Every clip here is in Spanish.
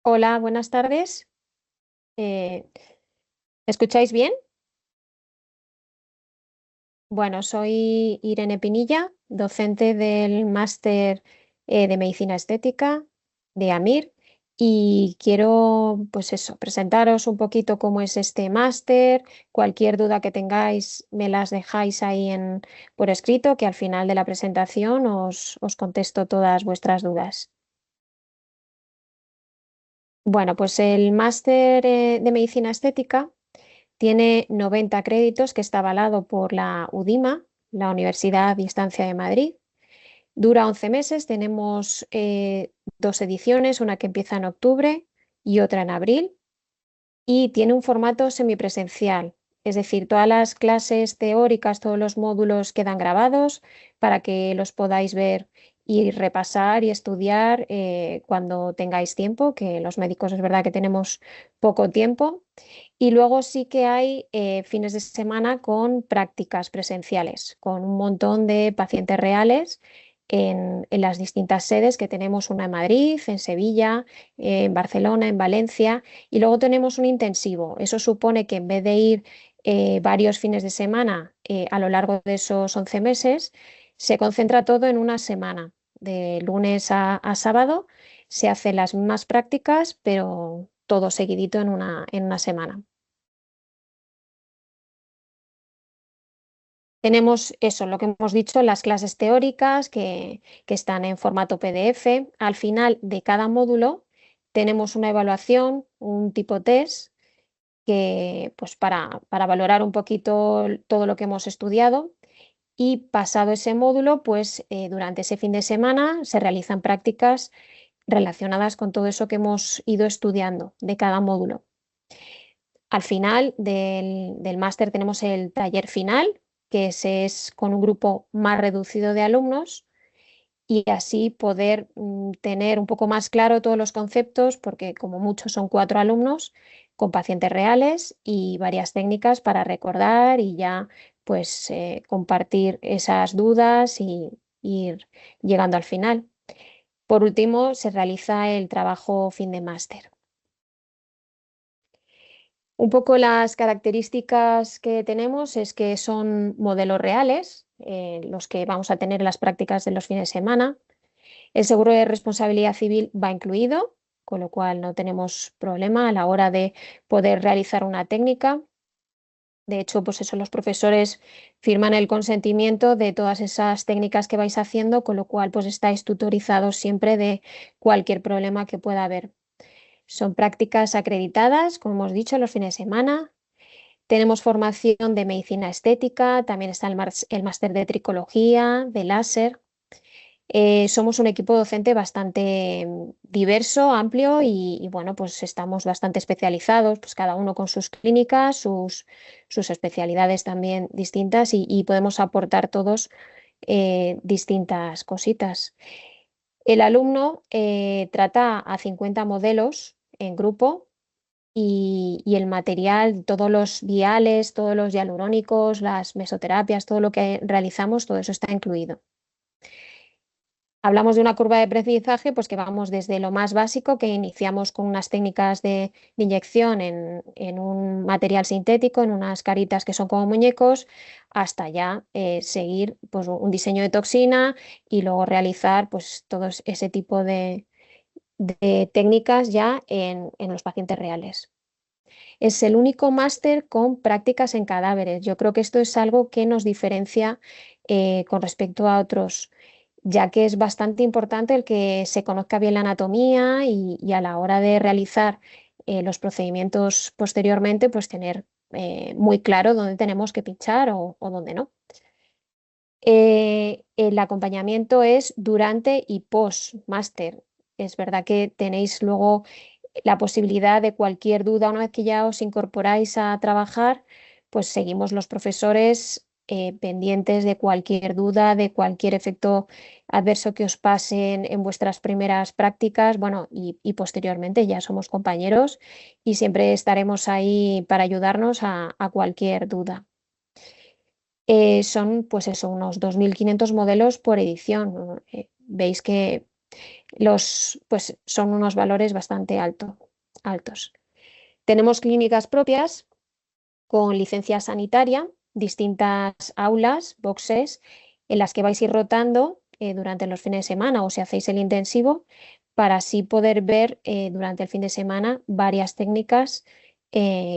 Hola, buenas tardes. Eh, ¿Me escucháis bien? Bueno, soy Irene Pinilla, docente del máster de Medicina Estética de AMIR y quiero, pues eso, presentaros un poquito cómo es este máster. Cualquier duda que tengáis me las dejáis ahí por escrito, que al final de la presentación os contesto todas vuestras dudas. Bueno, pues el máster de Medicina Estética tiene 90 créditos, que está avalado por la UDIMA, la Universidad a Distancia de Madrid. Dura 11 meses, tenemos dos ediciones, una que empieza en octubre y otra en abril, y tiene un formato semipresencial, es decir, todas las clases teóricas, todos los módulos quedan grabados para que los podáis ver y repasar y estudiar cuando tengáis tiempo, que los médicos es verdad que tenemos poco tiempo. Y luego sí que hay fines de semana con prácticas presenciales, con un montón de pacientes reales en las distintas sedes que tenemos, una en Madrid, en Sevilla, en Barcelona, en Valencia, y luego tenemos un intensivo. Eso supone que en vez de ir varios fines de semana a lo largo de esos 11 meses, se concentra todo en una semana, de lunes a sábado. Se hacen las mismas prácticas, pero todo seguidito en una semana. Tenemos eso, lo que hemos dicho, las clases teóricas que están en formato PDF. Al final de cada módulo tenemos una evaluación, un tipo test, que, pues para valorar un poquito todo lo que hemos estudiado. Y pasado ese módulo, pues durante ese fin de semana se realizan prácticas relacionadas con todo eso que hemos ido estudiando de cada módulo. Al final del máster tenemos el taller final, que ese es con un grupo más reducido de alumnos, y así poder tener un poco más claro todos los conceptos, porque como mucho son 4 alumnos con pacientes reales y varias técnicas para recordar y ya pues compartir esas dudas y ir llegando al final. Por último, se realiza el trabajo fin de máster. Un poco las características que tenemos es que son modelos reales, los que vamos a tener en las prácticas de los fines de semana. El seguro de responsabilidad civil va incluido, con lo cual no tenemos problema a la hora de poder realizar una técnica. De hecho, pues eso, los profesores firman el consentimiento de todas esas técnicas que vais haciendo, con lo cual pues estáis tutorizados siempre de cualquier problema que pueda haber. Son prácticas acreditadas, como hemos dicho, los fines de semana. Tenemos formación de medicina estética, también está el máster de tricología, de láser. Somos un equipo docente bastante diverso, amplio y, bueno, pues estamos bastante especializados, pues cada uno con sus clínicas, sus especialidades también distintas y podemos aportar todos distintas cositas. El alumno trata a 50 modelos en grupo y el material, todos los viales, todos los hialurónicos, las mesoterapias, todo lo que realizamos, todo eso está incluido. Hablamos de una curva de aprendizaje, pues que vamos desde lo más básico, que iniciamos con unas técnicas de inyección en un material sintético, en unas caritas que son como muñecos, hasta ya seguir pues, un diseño de toxina y luego realizar pues, todo ese tipo de técnicas ya en los pacientes reales. Es el único máster con prácticas en cadáveres. Yo creo que esto es algo que nos diferencia con respecto a otros, ya que es bastante importante el que se conozca bien la anatomía y a la hora de realizar los procedimientos posteriormente, pues tener muy claro dónde tenemos que pinchar o dónde no. El acompañamiento es durante y post máster. Es verdad que tenéis luego la posibilidad de cualquier duda, una vez que ya os incorporáis a trabajar, pues seguimos los profesores pendientes de cualquier duda, de cualquier efecto adverso que os pasen en vuestras primeras prácticas, bueno, y posteriormente ya somos compañeros y siempre estaremos ahí para ayudarnos a cualquier duda. Son, pues eso, unos 2.500 modelos por edición, ¿no? Veis que pues son unos valores bastante altos. Tenemos clínicas propias con licencia sanitaria, distintas aulas, boxes, en las que vais a ir rotando durante los fines de semana o si hacéis el intensivo, para así poder ver durante el fin de semana varias técnicas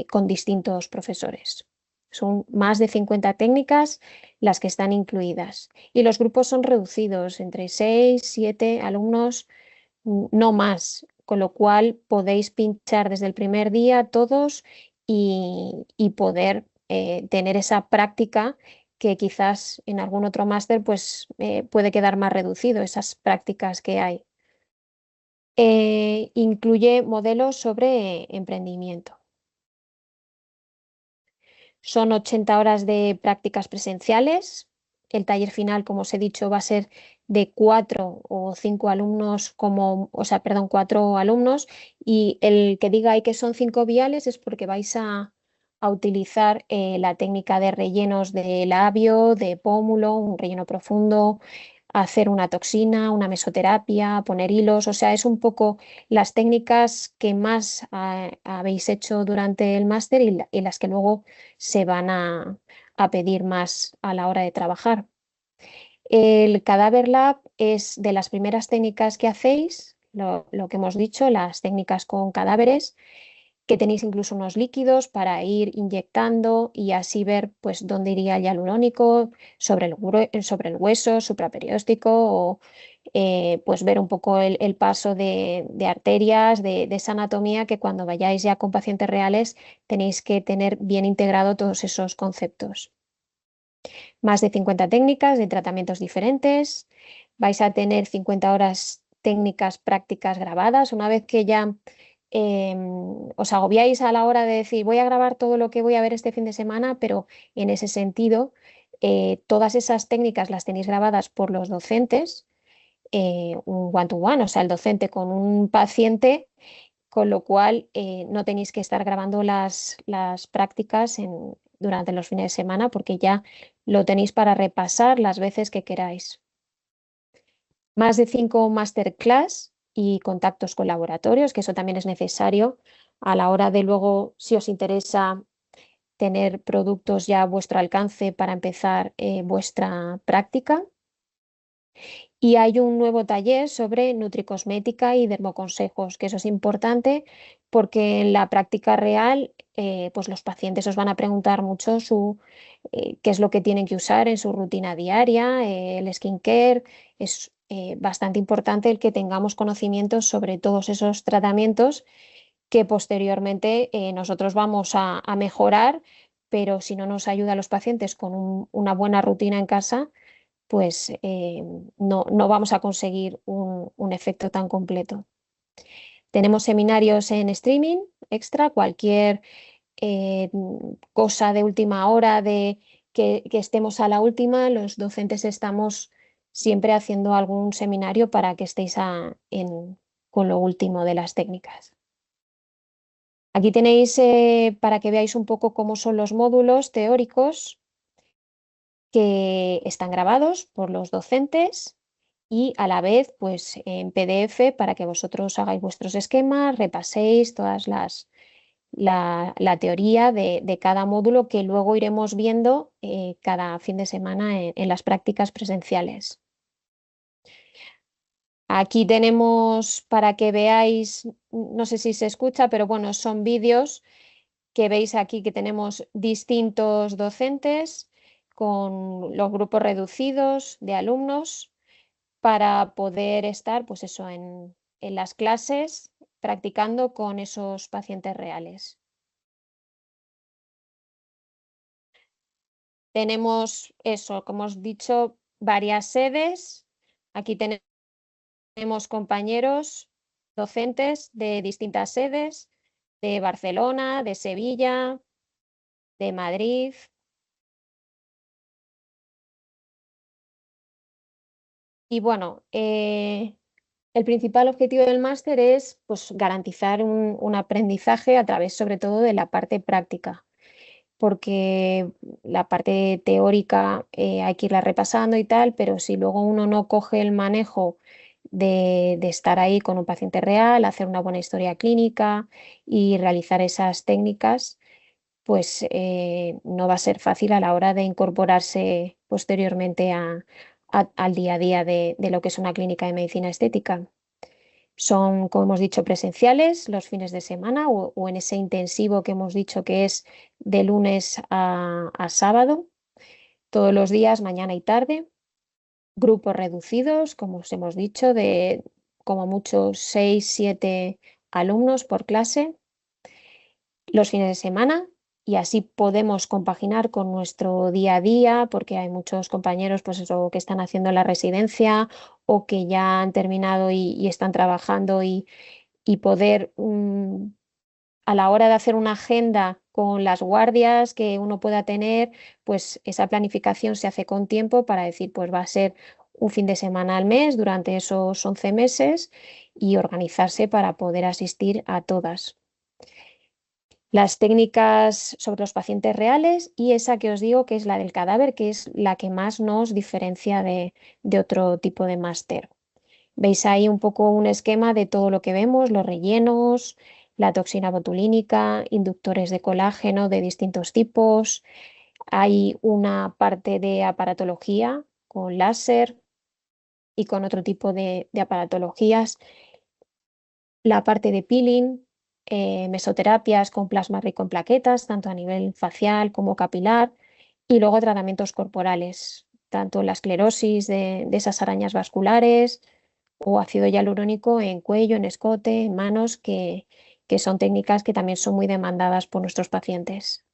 con distintos profesores. Son más de 50 técnicas las que están incluidas y los grupos son reducidos entre 6, 7 alumnos, no más, con lo cual podéis pinchar desde el primer día todos y poder tener esa práctica que quizás en algún otro máster pues puede quedar más reducido, esas prácticas que hay. Incluye modelos sobre emprendimiento. Son 80 horas de prácticas presenciales. El taller final, como os he dicho, va a ser de 4 o 5 alumnos, perdón, 4 alumnos. Y el que diga ahí que son 5 viales es porque vais a utilizar la técnica de rellenos de labio, de pómulo, un relleno profundo, hacer una toxina, una mesoterapia, poner hilos. O sea, es un poco las técnicas que más habéis hecho durante el máster y las que luego se van a pedir más a la hora de trabajar. El Cadaver Lab es de las primeras técnicas que hacéis, lo que hemos dicho, las técnicas con cadáveres, que tenéis incluso unos líquidos para ir inyectando y así ver pues dónde iría el hialurónico sobre el hueso supraperióstico o pues ver un poco el paso de arterias, de esa anatomía que cuando vayáis ya con pacientes reales tenéis que tener bien integrado todos esos conceptos. Más de 50 técnicas de tratamientos diferentes. Vais a tener 50 horas técnicas prácticas grabadas. Una vez que ya os agobiáis a la hora de decir voy a grabar todo lo que voy a ver este fin de semana, pero en ese sentido, todas esas técnicas las tenéis grabadas por los docentes, un one-to-one, o sea, el docente con un paciente, con lo cual no tenéis que estar grabando las prácticas durante los fines de semana porque ya lo tenéis para repasar las veces que queráis. Más de 5 masterclass y contactos con laboratorios, que eso también es necesario a la hora de luego, si os interesa tener productos ya a vuestro alcance para empezar vuestra práctica. Y hay un nuevo taller sobre nutricosmética y dermoconsejos, que eso es importante porque en la práctica real, pues los pacientes os van a preguntar mucho qué es lo que tienen que usar en su rutina diaria, el skincare. Es bastante importante el que tengamos conocimientos sobre todos esos tratamientos que posteriormente nosotros vamos a mejorar, pero si no nos ayuda a los pacientes con una buena rutina en casa, pues no vamos a conseguir un efecto tan completo. Tenemos seminarios en streaming extra, cualquier cosa de última hora, que estemos a la última, los docentes estamos siempre haciendo algún seminario para que estéis con lo último de las técnicas. Aquí tenéis para que veáis un poco cómo son los módulos teóricos que están grabados por los docentes y a la vez pues en PDF para que vosotros hagáis vuestros esquemas, repaséis todas la teoría de cada módulo que luego iremos viendo cada fin de semana en las prácticas presenciales. Aquí tenemos para que veáis, no sé si se escucha, pero bueno, son vídeos que veis aquí que tenemos distintos docentes con los grupos reducidos de alumnos para poder estar, pues eso, en las clases practicando con esos pacientes reales. Tenemos eso, como os he dicho, varias sedes. Aquí tenemos compañeros docentes de distintas sedes, de Barcelona, de Sevilla, de Madrid. Y bueno, el principal objetivo del máster es pues, garantizar un aprendizaje a través sobre todo de la parte práctica, porque la parte teórica hay que irla repasando y tal, pero si luego uno no coge el manejo de estar ahí con un paciente real, hacer una buena historia clínica y realizar esas técnicas, pues no va a ser fácil a la hora de incorporarse posteriormente al día a día de lo que es una clínica de medicina estética. Son, como hemos dicho, presenciales los fines de semana o en ese intensivo que hemos dicho que es de lunes a sábado, todos los días, mañana y tarde. Grupos reducidos, como os hemos dicho, de como mucho 6 7 alumnos por clase los fines de semana y así podemos compaginar con nuestro día a día, porque hay muchos compañeros pues eso, que están haciendo la residencia o que ya han terminado y están trabajando y poder a la hora de hacer una agenda con las guardias que uno pueda tener, pues esa planificación se hace con tiempo para decir, pues va a ser un fin de semana al mes durante esos 11 meses y organizarse para poder asistir a todas. Las técnicas sobre los pacientes reales y esa que os digo que es la del cadáver, que es la que más nos diferencia de otro tipo de máster. Veis ahí un poco un esquema de todo lo que vemos, los rellenos, la toxina botulínica, inductores de colágeno de distintos tipos. Hay una parte de aparatología con láser y con otro tipo de aparatologías. La parte de peeling, mesoterapias con plasma rico en plaquetas, tanto a nivel facial como capilar. Y luego tratamientos corporales, tanto la esclerosis de esas arañas vasculares o ácido hialurónico en cuello, en escote, en manos, que son técnicas que también son muy demandadas por nuestros pacientes.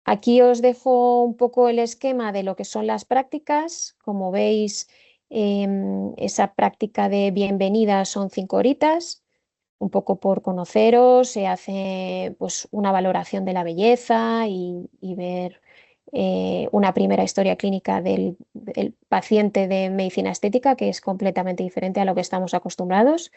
Aquí os dejo un poco el esquema de lo que son las prácticas. Como veis, esa práctica de bienvenida son 5 horitas, un poco por conoceros, se hace pues, una valoración de la belleza y ver una primera historia clínica del paciente de medicina estética, que es completamente diferente a lo que estamos acostumbrados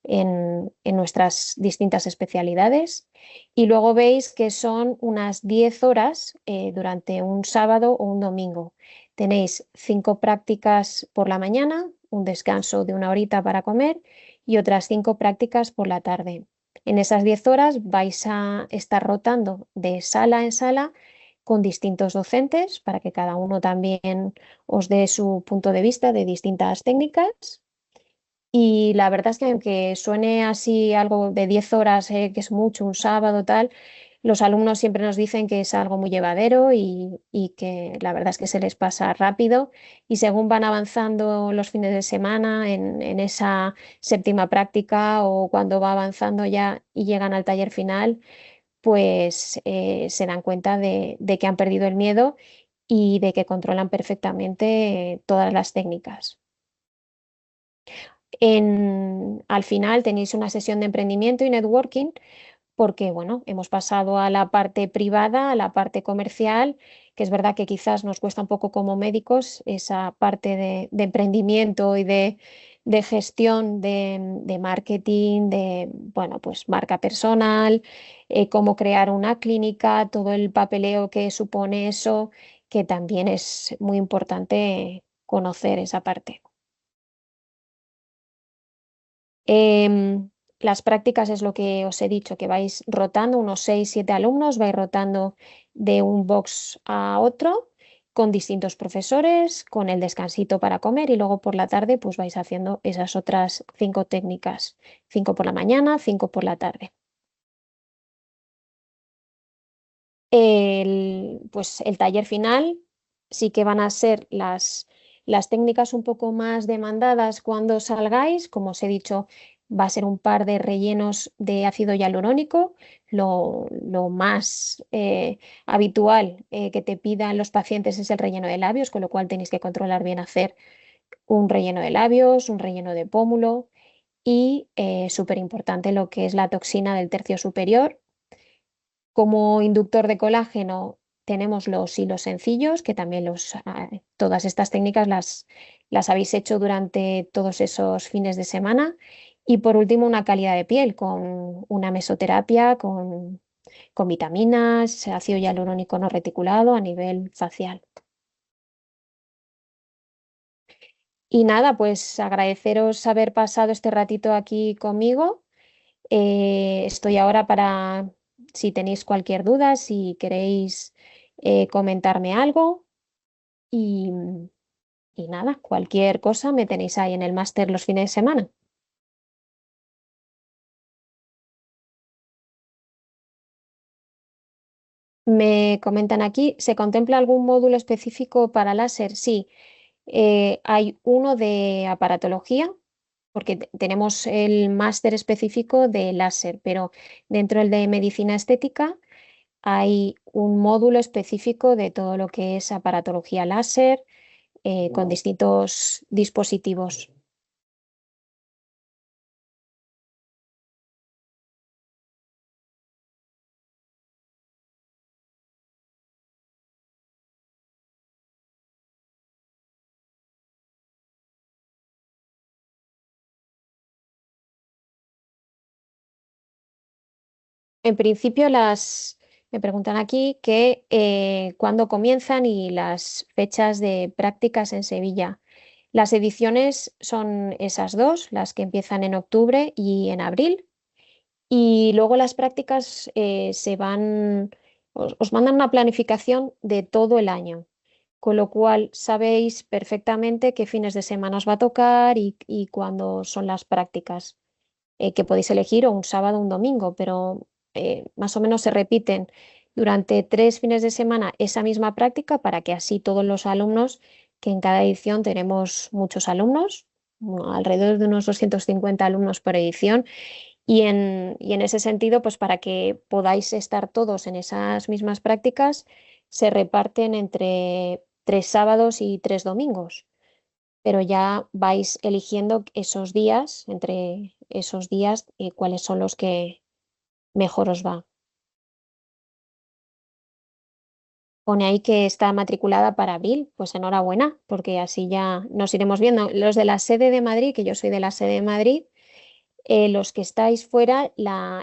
en nuestras distintas especialidades. Y luego veis que son unas 10 horas durante un sábado o un domingo. Tenéis 5 prácticas por la mañana, un descanso de una horita para comer y otras 5 prácticas por la tarde. En esas 10 horas vais a estar rotando de sala en sala con distintos docentes para que cada uno también os dé su punto de vista de distintas técnicas. Y la verdad es que aunque suene así algo de 10 horas, que es mucho, un sábado, tal, los alumnos siempre nos dicen que es algo muy llevadero y que la verdad es que se les pasa rápido y según van avanzando los fines de semana en esa séptima práctica o cuando va avanzando ya y llegan al taller final, pues se dan cuenta de que han perdido el miedo y de que controlan perfectamente todas las técnicas. Al final tenéis una sesión de emprendimiento y networking porque, bueno, hemos pasado a la parte privada, a la parte comercial, que es verdad que quizás nos cuesta un poco como médicos esa parte de emprendimiento y de gestión de marketing, de, bueno, pues marca personal, cómo crear una clínica, todo el papeleo que supone eso, que también es muy importante conocer esa parte. Em, las prácticas es lo que os he dicho, que vais rotando, unos 6 7 alumnos, vais rotando de un box a otro con distintos profesores, con el descansito para comer y luego por la tarde pues vais haciendo esas otras 5 técnicas, 5 por la mañana, 5 por la tarde. Pues el taller final sí que van a ser las técnicas un poco más demandadas cuando salgáis. Como os he dicho, va a ser un par de rellenos de ácido hialurónico, lo más habitual que te pidan los pacientes es el relleno de labios, con lo cual tenéis que controlar bien hacer un relleno de labios, un relleno de pómulo y súper importante lo que es la toxina del tercio superior. Como inductor de colágeno tenemos los hilos sencillos, que también todas estas técnicas las habéis hecho durante todos esos fines de semana. Y por último, una calidad de piel con una mesoterapia, con vitaminas, ácido hialurónico no reticulado a nivel facial. Y nada, pues agradeceros haber pasado este ratito aquí conmigo. Estoy ahora para, si tenéis cualquier duda, si queréis comentarme algo y, y nada, cualquier cosa me tenéis ahí en el máster los fines de semana. Me comentan aquí, ¿se contempla algún módulo específico para láser? Sí, hay uno de aparatología, porque tenemos el máster específico de láser, pero dentro del de medicina estética hay un módulo específico de todo lo que es aparatología láser con distintos dispositivos. En principio me preguntan aquí que cuándo comienzan y las fechas de prácticas en Sevilla. Las ediciones son esas dos, las que empiezan en octubre y en abril. Y luego las prácticas os mandan una planificación de todo el año, con lo cual sabéis perfectamente qué fines de semana os va a tocar y cuándo son las prácticas, que podéis elegir o un sábado o un domingo, pero más o menos se repiten durante 3 fines de semana esa misma práctica para que así todos los alumnos, que en cada edición tenemos muchos alumnos, alrededor de unos 250 alumnos por edición, y en ese sentido, pues para que podáis estar todos en esas mismas prácticas, se reparten entre 3 sábados y 3 domingos, pero ya vais eligiendo esos días, entre esos días, cuáles son los que mejor os va. Pone ahí que está matriculada para abril, pues enhorabuena, porque así ya nos iremos viendo. Los de la sede de Madrid, que yo soy de la sede de Madrid, los que estáis fuera,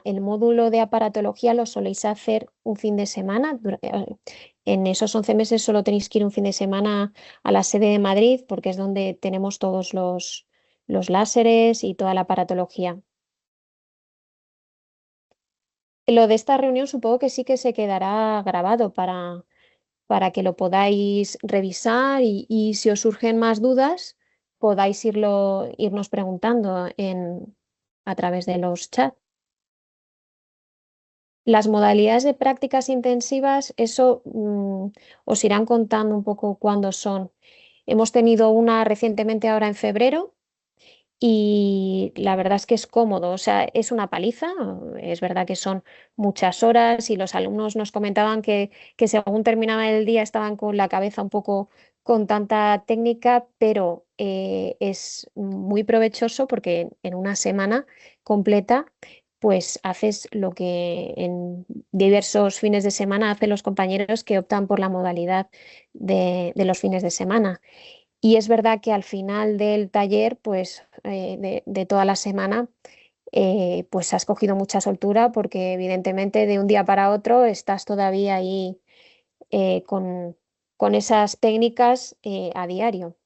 el módulo de aparatología lo soléis hacer un fin de semana. En esos 11 meses solo tenéis que ir un fin de semana a la sede de Madrid porque es donde tenemos todos los láseres y toda la aparatología. Lo de esta reunión supongo que sí que se quedará grabado para que lo podáis revisar y si os surgen más dudas, podáis irnos preguntando a través de los chats. Las modalidades de prácticas intensivas, eso os irán contando un poco cuándo son. Hemos tenido una recientemente ahora en febrero y la verdad es que es cómodo, o sea, es una paliza, es verdad que son muchas horas y los alumnos nos comentaban que según terminaba el día estaban con la cabeza un poco con tanta técnica, pero es muy provechoso porque en una semana completa pues haces lo que en diversos fines de semana hacen los compañeros que optan por la modalidad de los fines de semana. Y es verdad que al final del taller, pues de toda la semana, pues has cogido mucha soltura porque evidentemente de un día para otro estás todavía ahí con esas técnicas a diario.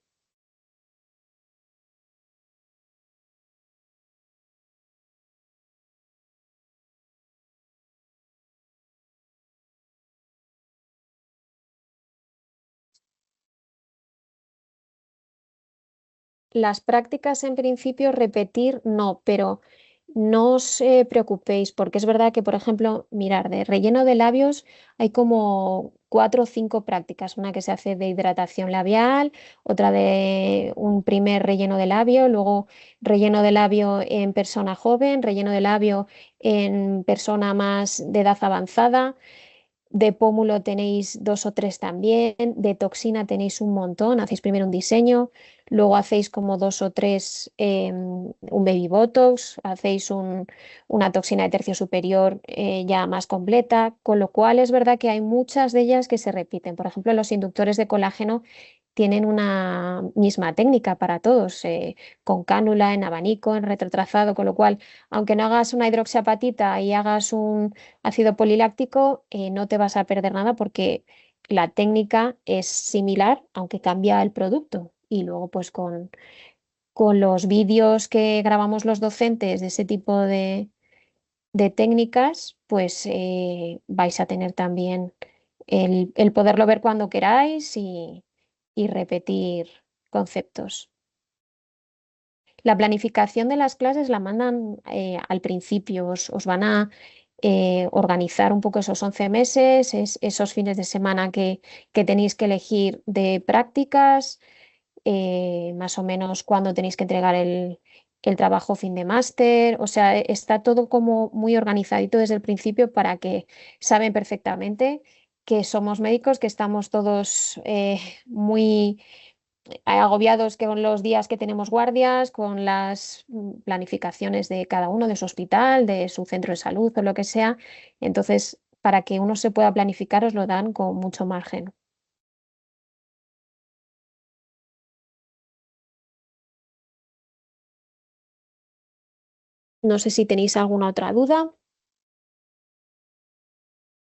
Las prácticas en principio repetir no, pero no os preocupéis porque es verdad que, por ejemplo, mirar, de relleno de labios hay como 4 o 5 prácticas, una que se hace de hidratación labial, otra de un primer relleno de labio, luego relleno de labio en persona joven, relleno de labio en persona más de edad avanzada. De pómulo tenéis 2 o 3 también, de toxina tenéis un montón, hacéis primero un diseño, luego hacéis como 2 o 3 un baby botox, hacéis una toxina de tercio superior ya más completa, con lo cual es verdad que hay muchas de ellas que se repiten. Por ejemplo, los inductores de colágeno tienen una misma técnica para todos, con cánula, en abanico, en retrotrazado, con lo cual, aunque no hagas una hidroxiapatita y hagas un ácido poliláctico, no te vas a perder nada porque la técnica es similar, aunque cambia el producto. y luego pues con los vídeos que grabamos los docentes de ese tipo de técnicas, pues vais a tener también el poderlo ver cuando queráis y repetir conceptos. La planificación de las clases la mandan al principio, os van a organizar un poco esos 11 meses, esos fines de semana que tenéis que elegir de prácticas, más o menos cuándo tenéis que entregar el trabajo fin de máster, o sea, está todo como muy organizadito desde el principio para que saben perfectamente que somos médicos, que estamos todos muy agobiados con los días que tenemos guardias, con las planificaciones de cada uno, de su hospital, de su centro de salud o lo que sea. Entonces, para que uno se pueda planificar, os lo dan con mucho margen. No sé si tenéis alguna otra duda.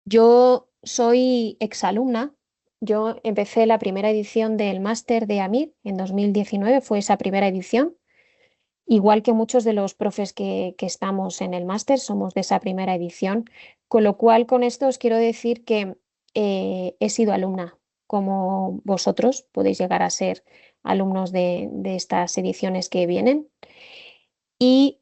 Yo soy exalumna. Yo empecé la primera edición del máster de AMID en 2019, fue esa primera edición. Igual que muchos de los profes que estamos en el máster, somos de esa primera edición, con lo cual con esto os quiero decir que he sido alumna, como vosotros podéis llegar a ser alumnos de estas ediciones que vienen. Y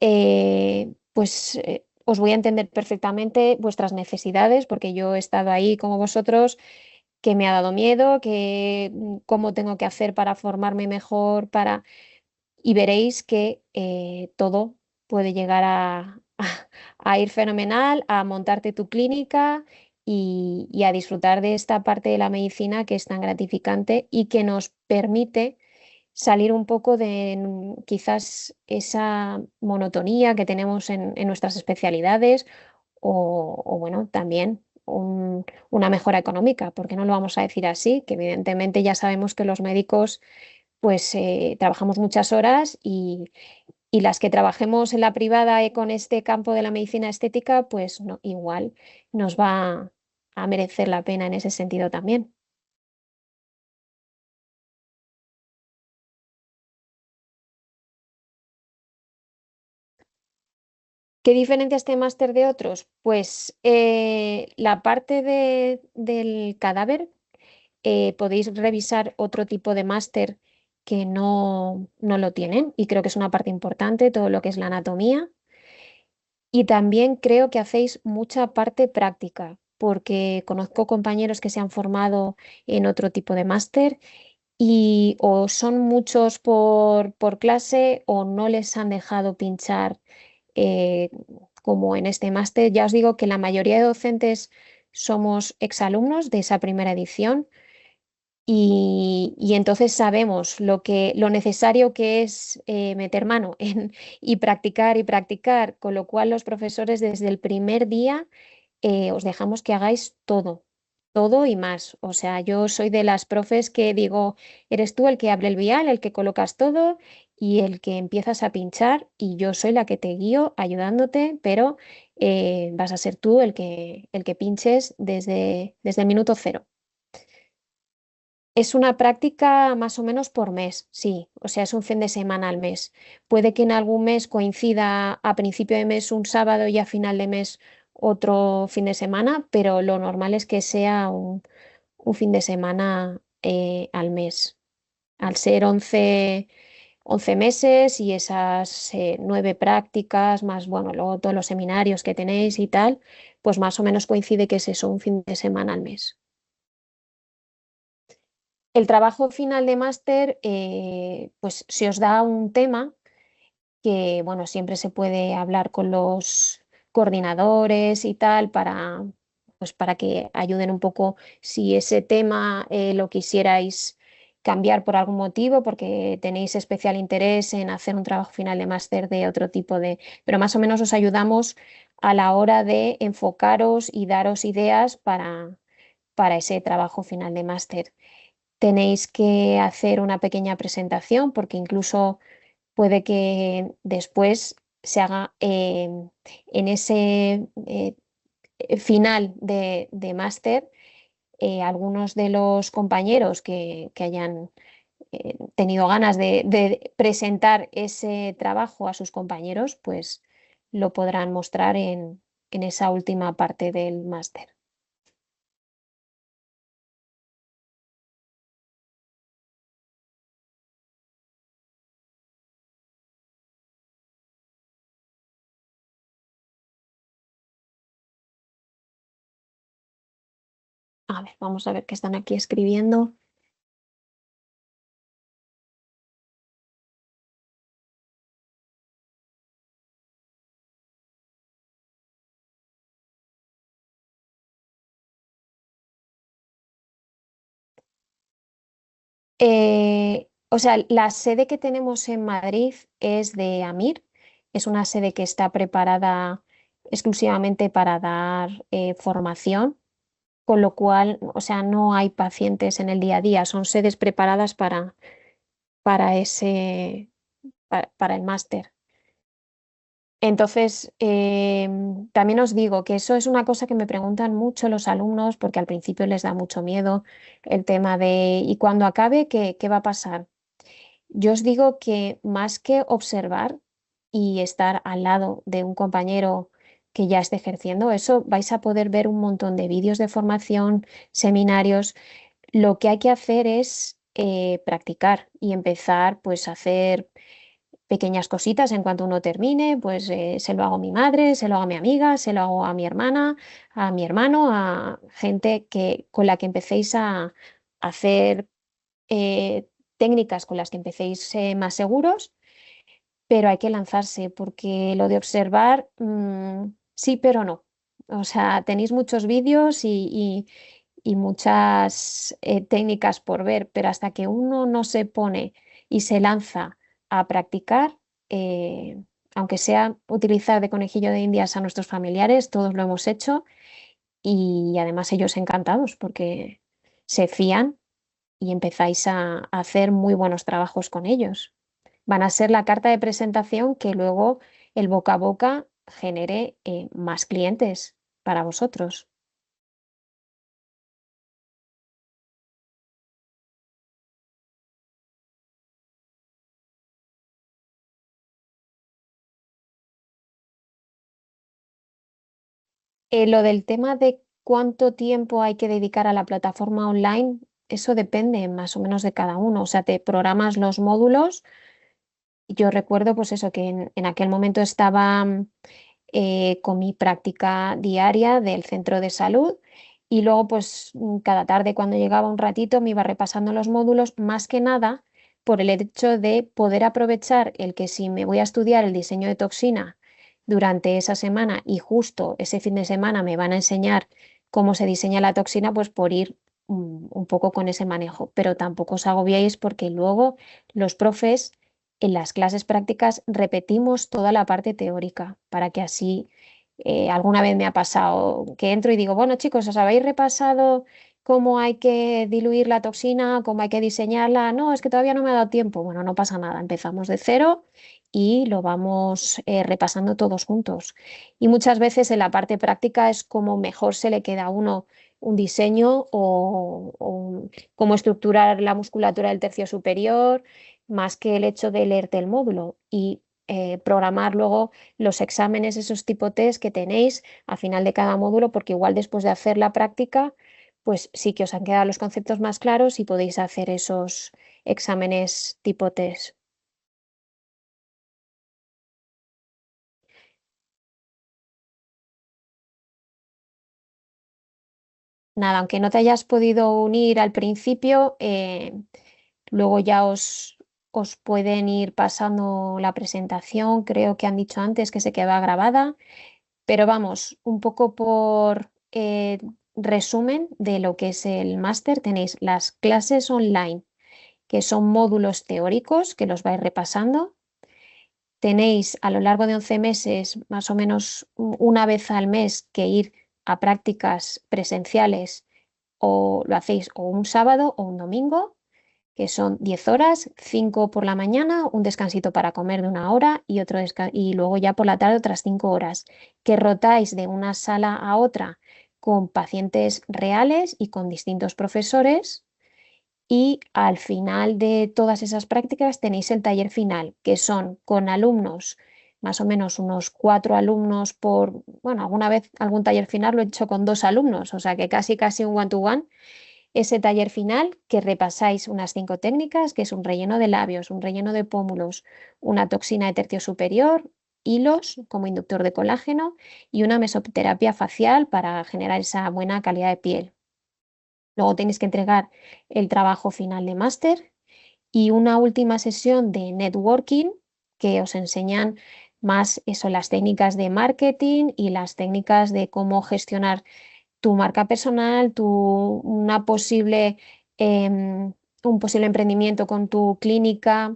pues os voy a entender perfectamente vuestras necesidades, porque yo he estado ahí como vosotros, que me ha dado miedo, que cómo tengo que hacer para formarme mejor, para y veréis que todo puede llegar a ir fenomenal, a montarte tu clínica y a disfrutar de esta parte de la medicina que es tan gratificante y que nos permite salir un poco de quizás esa monotonía que tenemos en nuestras especialidades o, bueno, también una mejora económica, porque no lo vamos a decir así, que evidentemente ya sabemos que los médicos pues trabajamos muchas horas y las que trabajemos en la privada con este campo de la medicina estética, pues no, igual nos va a merecer la pena en ese sentido también. ¿Qué diferencia este máster de otros? Pues la parte del cadáver, podéis revisar otro tipo de máster que no lo tienen y creo que es una parte importante, todo lo que es la anatomía. Y también creo que hacéis mucha parte práctica, porque conozco compañeros que se han formado en otro tipo de máster y o son muchos por clase o no les han dejado pinchar eh, como en este máster. Ya os digo que la mayoría de docentes somos exalumnos de esa primera edición y entonces sabemos lo necesario que es meter mano y practicar, con lo cual los profesores desde el primer día os dejamos que hagáis todo, todo y más. O sea, yo soy de las profes que digo, eres tú el que abre el vial, el que colocas todo y el que empiezas a pinchar y yo soy la que te guío ayudándote, pero vas a ser tú el que pinches desde el minuto cero. Es una práctica más o menos por mes, sí, o sea, es un fin de semana al mes. Puede que en algún mes coincida a principio de mes un sábado y a final de mes otro fin de semana, pero lo normal es que sea un fin de semana al mes. Al ser 11 meses y esas 9 prácticas, más bueno, luego todos los seminarios que tenéis y tal, pues más o menos coincide que es eso, un fin de semana al mes. El trabajo final de máster, pues se os da un tema que, bueno, siempre se puede hablar con los coordinadores y tal pues para que ayuden un poco si ese tema lo quisierais cambiar por algún motivo, porque tenéis especial interés en hacer un trabajo final de máster de otro tipo pero más o menos os ayudamos a la hora de enfocaros y daros ideas para ese trabajo final de máster. Tenéis que hacer una pequeña presentación porque incluso puede que después se haga en ese final de máster, algunos de los compañeros que hayan tenido ganas de presentar ese trabajo a sus compañeros, pues lo podrán mostrar en esa última parte del máster. A ver, vamos a ver qué están aquí escribiendo. O sea, la sede que tenemos en Madrid es de AMIR, es una sede que está preparada exclusivamente para dar formación, con lo cual, o sea, no hay pacientes en el día a día, son sedes preparadas para ese, para el máster. Entonces, también os digo que eso es una cosa que me preguntan mucho los alumnos porque al principio les da mucho miedo el tema de, ¿y cuando acabe, qué va a pasar? Yo os digo que más que observar y estar al lado de un compañero que ya esté ejerciendo, eso vais a poder ver un montón de vídeos de formación, seminarios. Lo que hay que hacer es practicar y empezar pues a hacer pequeñas cositas en cuanto uno termine, pues se lo hago a mi madre, se lo hago a mi amiga, se lo hago a mi hermana, a mi hermano, a gente con la que empecéis a hacer técnicas con las que empecéis más seguros, pero hay que lanzarse porque lo de observar, sí, pero no. O sea, tenéis muchos vídeos y muchas técnicas por ver, pero hasta que uno no se pone y se lanza a practicar, eh, aunque sea utilizar de conejillo de indias a nuestros familiares, todos lo hemos hecho y además ellos encantados porque se fían y empezáis a hacer muy buenos trabajos con ellos. Van a ser la carta de presentación que luego el boca a boca genere más clientes para vosotros. Lo del tema de cuánto tiempo hay que dedicar a la plataforma online, eso depende más o menos de cada uno. O sea, te programas los módulos. Yo recuerdo pues eso, que en aquel momento estaba con mi práctica diaria del centro de salud y luego pues cada tarde cuando llegaba un ratito me iba repasando los módulos, más que nada por el hecho de poder aprovechar el que si me voy a estudiar el diseño de toxina durante esa semana y justo ese fin de semana me van a enseñar cómo se diseña la toxina, pues por ir un poco con ese manejo. Pero tampoco os agobiéis porque luego los profes en las clases prácticas repetimos toda la parte teórica para que así, alguna vez me ha pasado que entro y digo, bueno chicos, ¿os habéis repasado cómo hay que diluir la toxina, cómo hay que diseñarla? No, es que todavía no me ha dado tiempo. Bueno, no pasa nada, empezamos de cero y lo vamos repasando todos juntos. Y muchas veces en la parte práctica es como mejor se le queda a uno un diseño o cómo estructurar la musculatura del tercio superior más que el hecho de leerte el módulo y programar luego los exámenes, esos tipo test que tenéis al final de cada módulo, porque igual después de hacer la práctica, pues sí que os han quedado los conceptos más claros y podéis hacer esos exámenes tipo test. Nada, aunque no te hayas podido unir al principio, luego ya os pueden ir pasando la presentación, creo que han dicho antes que se queda grabada. Pero vamos, un poco por resumen de lo que es el máster, tenéis las clases online, que son módulos teóricos que los vais repasando. Tenéis a lo largo de 11 meses, más o menos una vez al mes, que ir a prácticas presenciales o lo hacéis o un sábado o un domingo, que son 10 horas, 5 por la mañana, un descansito para comer de una hora y, y luego ya por la tarde otras 5 horas, que rotáis de una sala a otra con pacientes reales y con distintos profesores y al final de todas esas prácticas tenéis el taller final, que son con alumnos, más o menos unos 4 alumnos por, bueno, alguna vez algún taller final lo he hecho con 2 alumnos, o sea que casi un one-to-one. Ese taller final que repasáis unas 5 técnicas, que es un relleno de labios, un relleno de pómulos, una toxina de tercio superior, hilos como inductor de colágeno y una mesoterapia facial para generar esa buena calidad de piel. Luego tenéis que entregar el trabajo final de máster y una última sesión de networking que os enseñan más eso, las técnicas de marketing y las técnicas de cómo gestionar tu marca personal, em, un posible emprendimiento con tu clínica,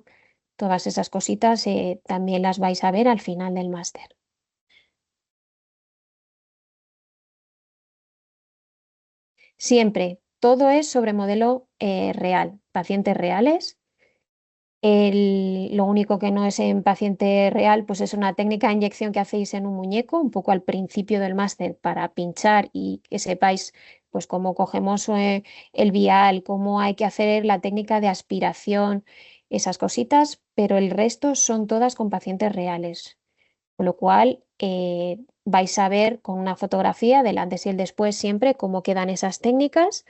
todas esas cositas también las vais a ver al final del máster. Siempre, todo es sobre modelo real, pacientes reales. Lo único que no es en paciente real, pues es una técnica de inyección que hacéis en un muñeco, un poco al principio del máster para pinchar y que sepáis pues cómo cogemos el vial, cómo hay que hacer la técnica de aspiración, esas cositas, pero el resto son todas con pacientes reales. Con lo cual vais a ver con una fotografía del antes y el después siempre cómo quedan esas técnicas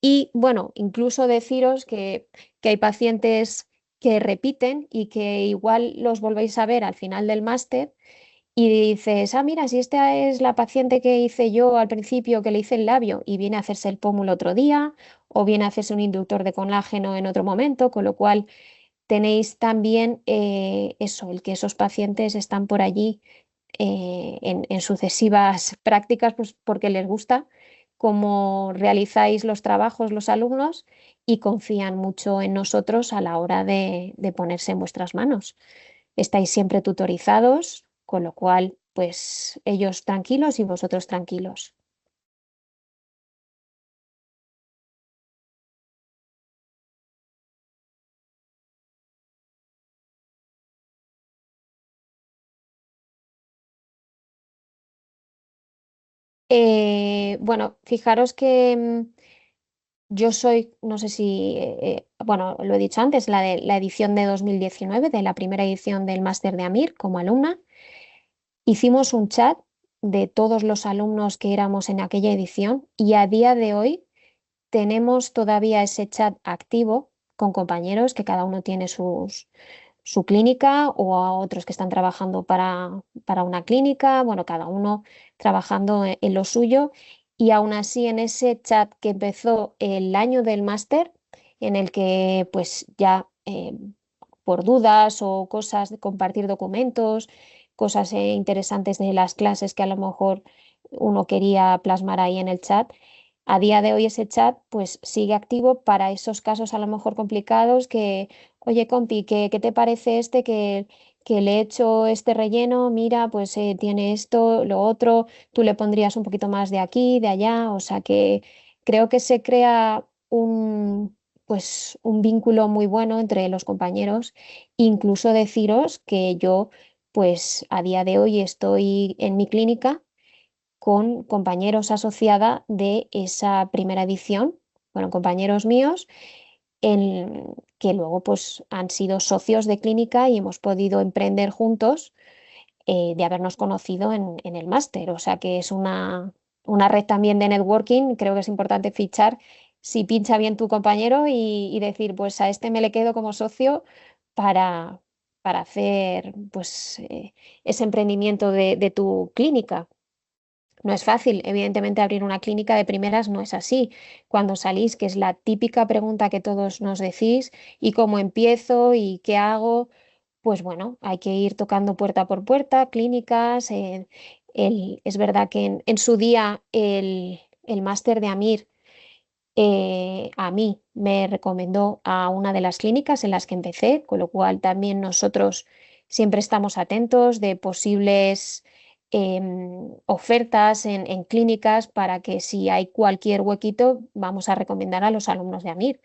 y bueno, incluso deciros que hay pacientes que repiten y que igual los volvéis a ver al final del máster y dices, ah, mira, si esta es la paciente que hice yo al principio, que le hice el labio y viene a hacerse el pómulo otro día o viene a hacerse un inductor de colágeno en otro momento, con lo cual tenéis también eso, el que esos pacientes están por allí en sucesivas prácticas, pues porque les gusta cómo realizáis los trabajos los alumnos y confían mucho en nosotros a la hora de ponerse en vuestras manos. Estáis siempre tutorizados, con lo cual, pues ellos tranquilos y vosotros tranquilos. Bueno, fijaros que yo soy, no sé si, bueno, lo he dicho antes, de la edición de 2019, de la primera edición del máster de AMIR como alumna. Hicimos un chat de todos los alumnos que éramos en aquella edición y a día de hoy tenemos todavía ese chat activo con compañeros que cada uno tiene su clínica o a otros que están trabajando para una clínica, bueno, cada uno trabajando en lo suyo y aún así en ese chat que empezó el año del máster, en el que pues ya por dudas o cosas de compartir documentos, cosas interesantes de las clases que a lo mejor uno quería plasmar ahí en el chat. A día de hoy ese chat pues sigue activo para esos casos a lo mejor complicados que, oye, compi, ¿qué te parece que le he hecho este relleno? Mira, pues tiene esto, lo otro, tú le pondrías un poquito más de aquí, de allá, o sea que creo que se crea pues, un vínculo muy bueno entre los compañeros. Incluso deciros que yo, pues a día de hoy estoy en mi clínica con compañeros asociada de esa primera edición, bueno, compañeros míos, que luego pues han sido socios de clínica y hemos podido emprender juntos de habernos conocido en el máster. O sea que es una red también de networking. Creo que es importante fichar si pincha bien tu compañero y decir, pues a este me le quedo como socio para, para hacer pues ese emprendimiento de tu clínica. No es fácil, evidentemente abrir una clínica de primeras no es así. Cuando salís, que es la típica pregunta que todos nos decís, ¿y cómo empiezo? ¿Y qué hago? Pues bueno, hay que ir tocando puerta por puerta, clínicas. Es verdad que en su día el máster de AMIR a mí me recomendó a una de las clínicas en las que empecé, con lo cual también nosotros siempre estamos atentos de posibles ofertas en clínicas para que si hay cualquier huequito, vamos a recomendar a los alumnos de AMIR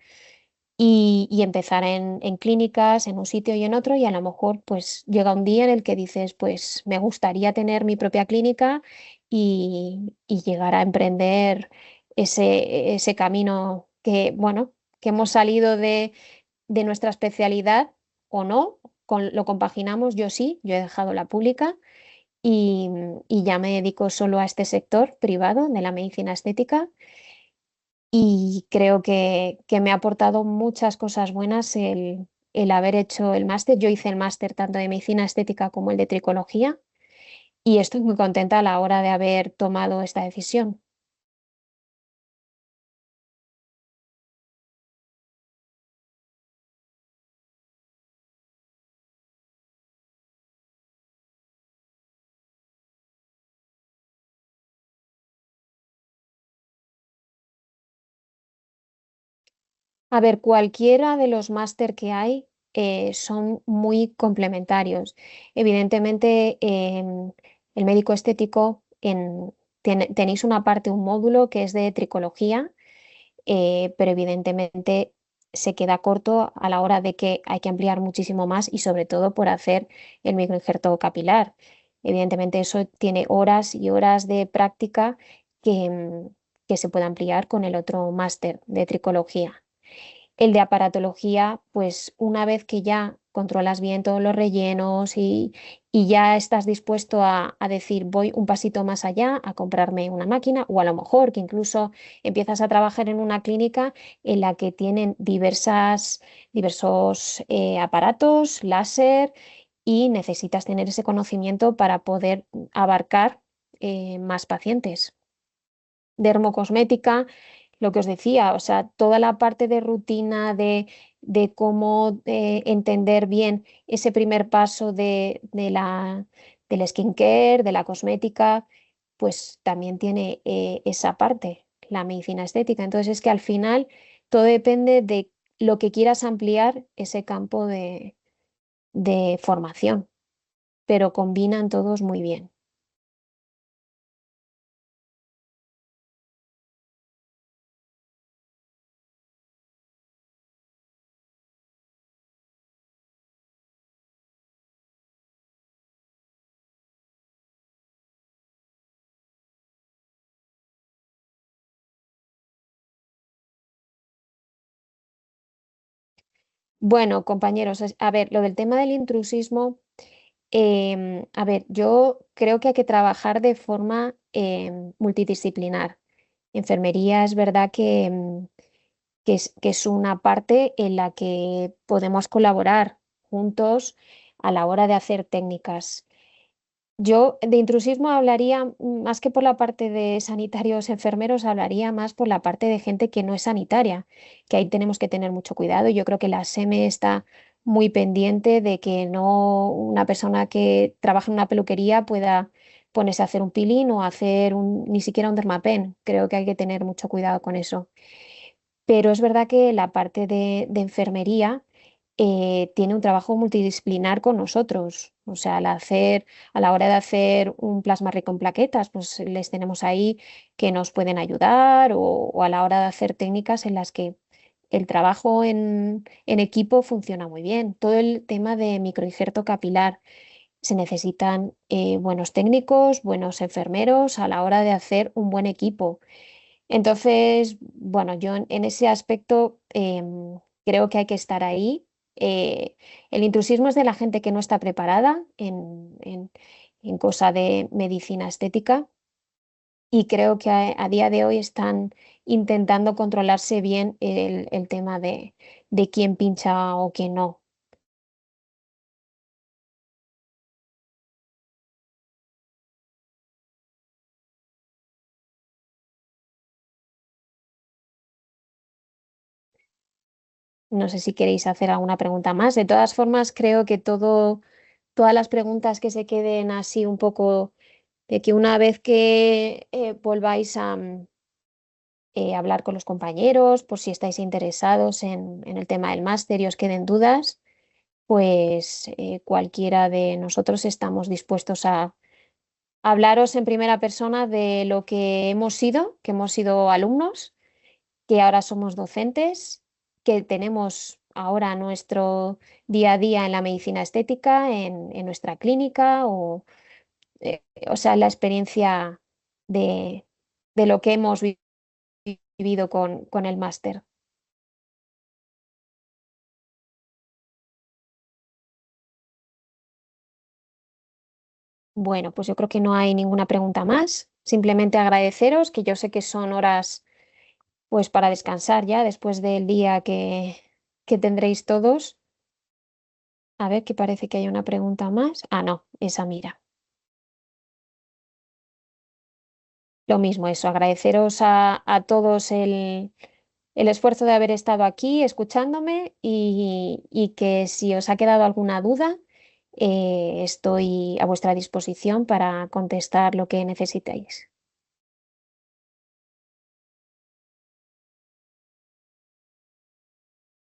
y empezar en clínicas, en un sitio y en otro, y a lo mejor pues llega un día en el que dices, pues me gustaría tener mi propia clínica y llegar a emprender ese camino que, bueno, que hemos salido de nuestra especialidad o no, lo compaginamos, yo sí, yo he dejado la pública y, y ya me dedico solo a este sector privado de la medicina estética y creo que me ha aportado muchas cosas buenas el haber hecho el máster. Yo hice el máster tanto de medicina estética como el de tricología y estoy muy contenta a la hora de haber tomado esta decisión. A ver, cualquiera de los máster que hay son muy complementarios. Evidentemente, el médico estético tenéis una parte, un módulo que es de tricología, pero evidentemente se queda corto a la hora de que hay que ampliar muchísimo más y sobre todo por hacer el microinjerto capilar. Evidentemente eso tiene horas y horas de práctica que se puede ampliar con el otro máster de tricología. El de aparatología, pues una vez que ya controlas bien todos los rellenos y ya estás dispuesto a decir voy un pasito más allá, a comprarme una máquina o a lo mejor que incluso empiezas a trabajar en una clínica en la que tienen diversos aparatos, láser y necesitas tener ese conocimiento para poder abarcar más pacientes. Dermocosmética, lo que os decía, o sea, toda la parte de rutina, de cómo entender bien ese primer paso del skincare, de la cosmética, pues también tiene esa parte, la medicina estética. Entonces es que al final todo depende de lo que quieras ampliar ese campo de formación, pero combinan todos muy bien. Bueno, compañeros, a ver, lo del tema del intrusismo. A ver, yo creo que hay que trabajar de forma multidisciplinar. Enfermería es verdad que es una parte en la que podemos colaborar juntos a la hora de hacer técnicas. Yo de intrusismo hablaría más que por la parte de sanitarios enfermeros, hablaría más por la parte de gente que no es sanitaria, que ahí tenemos que tener mucho cuidado. Yo creo que la SEME está muy pendiente de que no una persona que trabaja en una peluquería pueda ponerse a hacer un peeling o hacer ni siquiera un dermapen. Creo que hay que tener mucho cuidado con eso. Pero es verdad que la parte de enfermería tiene un trabajo multidisciplinar con nosotros. O sea, a la hora de hacer un plasma rico en plaquetas, pues les tenemos ahí que nos pueden ayudar o a la hora de hacer técnicas en las que el trabajo en equipo funciona muy bien. Todo el tema de microinjerto capilar. Se necesitan buenos técnicos, buenos enfermeros a la hora de hacer un buen equipo. Entonces, bueno, yo en ese aspecto creo que hay que estar ahí. El intrusismo es de la gente que no está preparada en cosa de medicina estética y creo que a día de hoy están intentando controlarse bien el tema de quién pincha o quién no. No sé si queréis hacer alguna pregunta más. De todas formas, creo que todas las preguntas que se queden así un poco de que una vez que volváis a hablar con los compañeros, por si estáis interesados en el tema del máster y os queden dudas, pues cualquiera de nosotros estamos dispuestos a hablaros en primera persona de lo que hemos sido alumnos, que ahora somos docentes, que tenemos ahora nuestro día a día en la medicina estética, en nuestra clínica o sea, la experiencia de, de lo que hemos vivido con el máster. Bueno, pues yo creo que no hay ninguna pregunta más. Simplemente agradeceros, que yo sé que son horas pues para descansar ya después del día que tendréis todos. A ver, que parece que hay una pregunta más. Ah, no, esa mira. Lo mismo eso, agradeceros a todos el esfuerzo de haber estado aquí escuchándome y que si os ha quedado alguna duda, estoy a vuestra disposición para contestar lo que necesitéis.